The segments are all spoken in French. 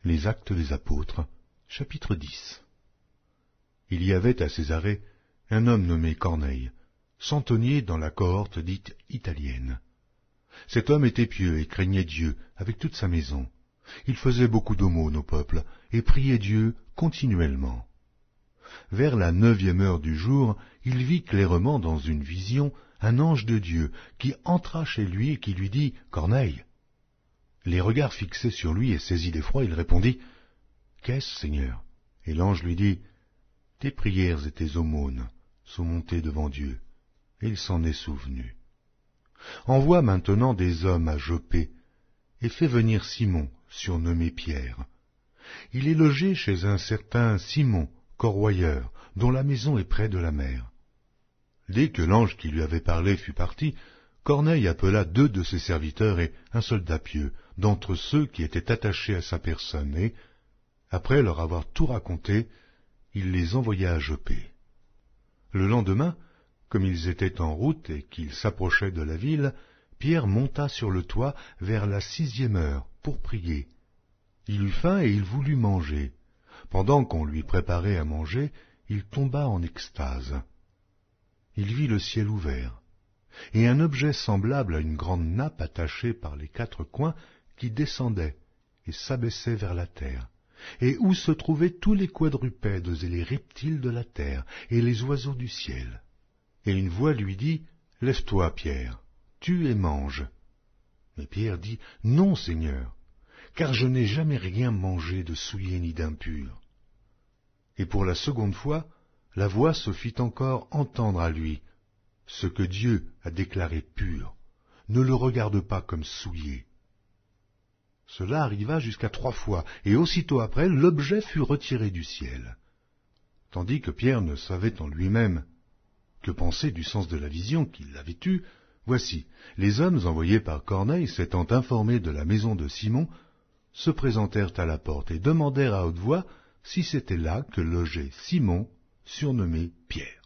Les Actes des Apôtres, chapitre 10. Il y avait à Césarée un homme nommé Corneille, centenier dans la cohorte dite italienne. Cet homme était pieux et craignait Dieu avec toute sa maison. Il faisait beaucoup d'aumônes au peuple et priait Dieu continuellement. Vers la 9e heure du jour, il vit clairement dans une vision un ange de Dieu qui entra chez lui et qui lui dit « Corneille !» Les regards fixés sur lui et saisi d'effroi, il répondit « Qu'est-ce, Seigneur ?» Et l'ange lui dit « Tes prières et tes aumônes sont montées devant Dieu, et il s'en est souvenu. Envoie maintenant des hommes à Joppé, et fais venir Simon, surnommé Pierre. Il est logé chez un certain Simon, corroyeur, dont la maison est près de la mer. » Dès que l'ange qui lui avait parlé fut parti, Corneille appela 2 de ses serviteurs et un soldat pieux, d'entre ceux qui étaient attachés à sa personne, et, après leur avoir tout raconté, il les envoya à Joppé. Le lendemain, comme ils étaient en route et qu'ils s'approchaient de la ville, Pierre monta sur le toit vers la 6e heure pour prier. Il eut faim et il voulut manger. Pendant qu'on lui préparait à manger, il tomba en extase. Il vit le ciel ouvert, et un objet semblable à une grande nappe attachée par les 4 coins qui descendait et s'abaissait vers la terre, et où se trouvaient tous les quadrupèdes et les reptiles de la terre et les oiseaux du ciel. Et une voix lui dit « Lève-toi, Pierre, tue et mange. » Mais Pierre dit « Non, Seigneur, car je n'ai jamais rien mangé de souillé ni d'impur. » Et pour la 2e fois, la voix se fit encore entendre à lui. « Ce que Dieu a déclaré pur, ne le regarde pas comme souillé. » Cela arriva jusqu'à 3 fois, et aussitôt après, l'objet fut retiré du ciel. Tandis que Pierre ne savait en lui-même que penser du sens de la vision qu'il avait eue, voici, les hommes envoyés par Corneille, s'étant informés de la maison de Simon, se présentèrent à la porte et demandèrent à haute voix si c'était là que logeait Simon, surnommé Pierre.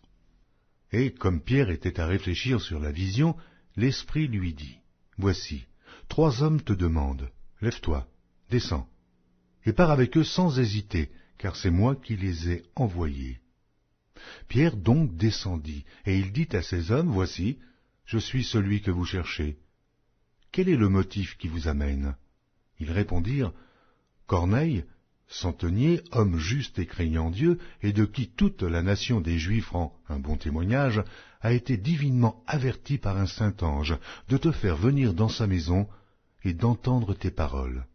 Et comme Pierre était à réfléchir sur la vision, l'Esprit lui dit, « Voici, 3 hommes te demandent, lève-toi, descends, et pars avec eux sans hésiter, car c'est moi qui les ai envoyés. » Pierre donc descendit, et il dit à ces hommes, « Voici, je suis celui que vous cherchez. Quel est le motif qui vous amène ?» Ils répondirent, « Corneille, centenier, homme juste et craignant Dieu, et de qui toute la nation des Juifs rend un bon témoignage, a été divinement averti par un saint ange de te faire venir dans sa maison et d'entendre tes paroles. »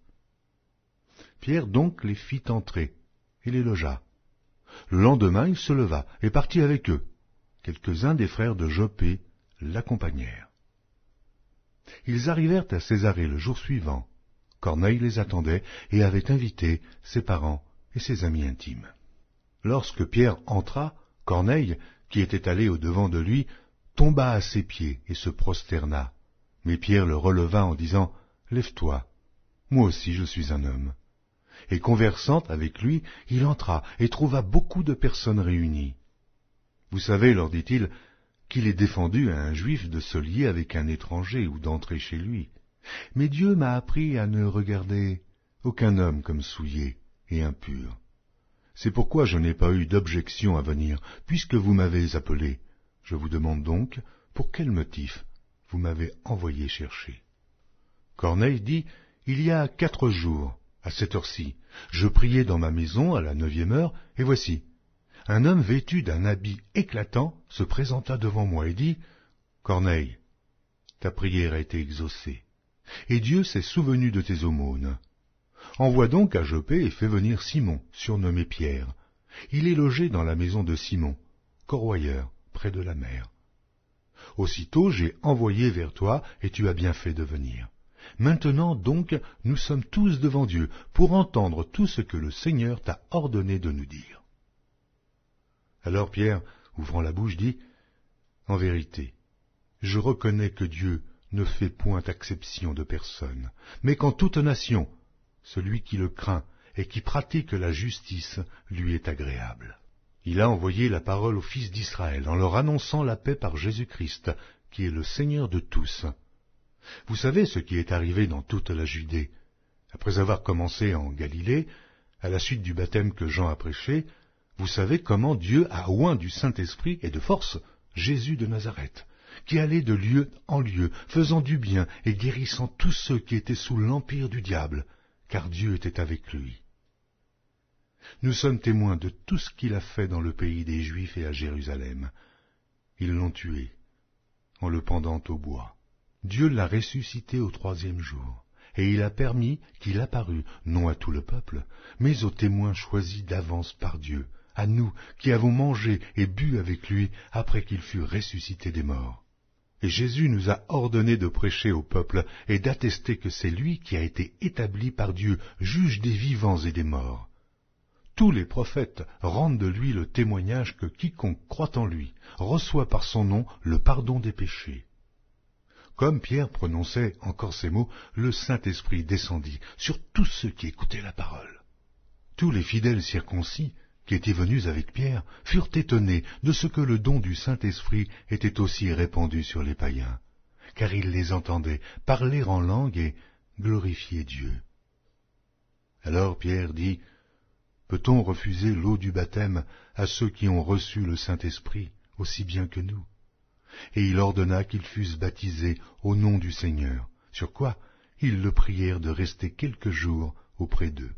Pierre donc les fit entrer et les logea. Le lendemain, il se leva et partit avec eux. Quelques-uns des frères de Joppé l'accompagnèrent. Ils arrivèrent à Césarée le jour suivant. Corneille les attendait et avait invité ses parents et ses amis intimes. Lorsque Pierre entra, Corneille, qui était allé au-devant de lui, tomba à ses pieds et se prosterna. Mais Pierre le releva en disant « Lève-toi, moi aussi je suis un homme. » Et conversant avec lui, il entra et trouva beaucoup de personnes réunies. « Vous savez, leur dit-il, qu'il est défendu à un juif de se lier avec un étranger ou d'entrer chez lui. Mais Dieu m'a appris à ne regarder aucun homme comme souillé et impur. C'est pourquoi je n'ai pas eu d'objection à venir, puisque vous m'avez appelé. Je vous demande donc, pour quel motif vous m'avez envoyé chercher. » Corneille dit, « Il y a 4 jours, à cette heure-ci, je priais dans ma maison à la 9e heure, et voici, un homme vêtu d'un habit éclatant se présenta devant moi et dit, « Corneille, ta prière a été exaucée, et Dieu s'est souvenu de tes aumônes. Envoie donc à Joppé et fais venir Simon, surnommé Pierre. Il est logé dans la maison de Simon, corroyeur, près de la mer. Aussitôt j'ai envoyé vers toi, et tu as bien fait de venir. Maintenant donc, nous sommes tous devant Dieu, pour entendre tout ce que le Seigneur t'a ordonné de nous dire. » Alors Pierre, ouvrant la bouche, dit, « En vérité, je reconnais que Dieu ne fait point acception de personne, mais qu'en toute nation, celui qui le craint et qui pratique la justice lui est agréable. Il a envoyé la parole aux fils d'Israël en leur annonçant la paix par Jésus-Christ, qui est le Seigneur de tous. Vous savez ce qui est arrivé dans toute la Judée, Après avoir commencé en Galilée, à la suite du baptême que Jean a prêché, vous savez comment Dieu a oint du Saint-Esprit et de force Jésus de Nazareth, qui allait de lieu en lieu, faisant du bien et guérissant tous ceux qui étaient sous l'empire du diable, car Dieu était avec lui. Nous sommes témoins de tout ce qu'il a fait dans le pays des Juifs et à Jérusalem. Ils l'ont tué, en le pendant au bois. Dieu l'a ressuscité au 3e jour, et il a permis qu'il apparût, non à tout le peuple, mais aux témoins choisis d'avance par Dieu, à nous qui avons mangé et bu avec lui après qu'il fut ressuscité des morts. Et Jésus nous a ordonné de prêcher au peuple et d'attester que c'est lui qui a été établi par Dieu, juge des vivants et des morts. Tous les prophètes rendent de lui le témoignage que quiconque croit en lui reçoit par son nom le pardon des péchés. Comme Pierre prononçait encore ces mots, le Saint-Esprit descendit sur tous ceux qui écoutaient la parole. Tous les fidèles circoncis qui étaient venus avec Pierre furent étonnés de ce que le don du Saint-Esprit était aussi répandu sur les païens, car ils les entendaient parler en langue et glorifier Dieu. Alors Pierre dit, « Peut-on refuser l'eau du baptême à ceux qui ont reçu le Saint-Esprit aussi bien que nous ?» Et il ordonna qu'ils fussent baptisés au nom du Seigneur, sur quoi ils le prièrent de rester quelques jours auprès d'eux.